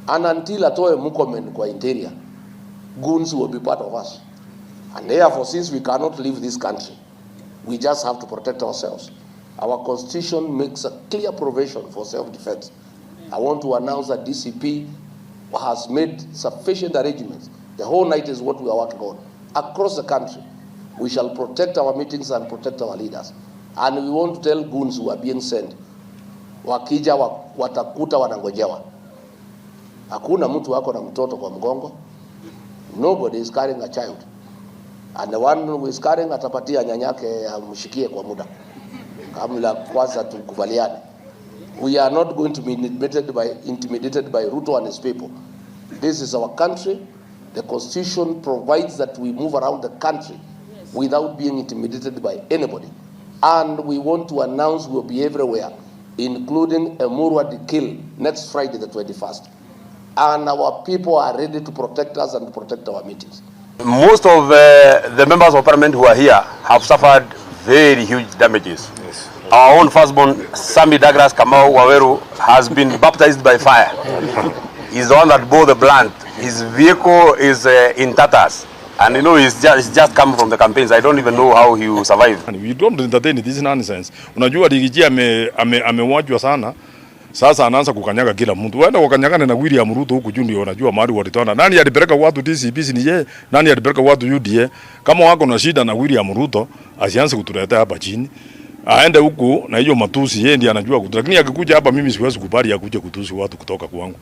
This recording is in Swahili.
And until atoe Murkomen kwa interior, goons will be part of us. And therefore, since we cannot leave this country, we just have to protect ourselves. Our constitution makes a clear provision for self-defense. I want to announce that DCP has made sufficient arrangements. The whole night is what we are working on. Across the country, we shall protect our meetings and protect our leaders. And we want to tell goons who are being sent, wakija watakuta wanangojewa. Hakuna mtu wako na mtoto kwa mgongo. Nobody is carrying a child. And the one who is carrying atapatia nyanyake amshikie kwa muda. Kamla kwanza tukubaliane. We are not going to be intimidated by Ruto and his people. This is our country. The Constitution provides that we move around the country without being intimidated by anybody. And we want to announce we will be everywhere, including a Murwadi kill next Friday the 21st. And our people are ready to protect us and protect our meetings. Most of the members of parliament who are here have suffered very huge damages. Yes. Our own firstborn, Sammy Douglas Kamau Waweru, has been baptized by fire. He's the one that bore the blunt. His vehicle is in tatters. And you know, he's just come from the campaigns. I don't even know how he will survive. We don't entertain this nonsense. Unajua Rigiji amewajwa sana. Sasa anaanza kukanyaga kila mtu. Waenda wakanyagane na William Ruto huku juu ndio wanajua mahali walitoana. Nani alipeleka watu DCP ni yeye? Nani alipeleka watu UDA? Kama wako na shida na William Ruto, asianze kutuletea hapa chini. Aende huku na hiyo matusi, yeye ndiye anajua kutu. Lakini akikuja hapa mimi siwezi kubali akuje kutusi watu kutoka kwangu.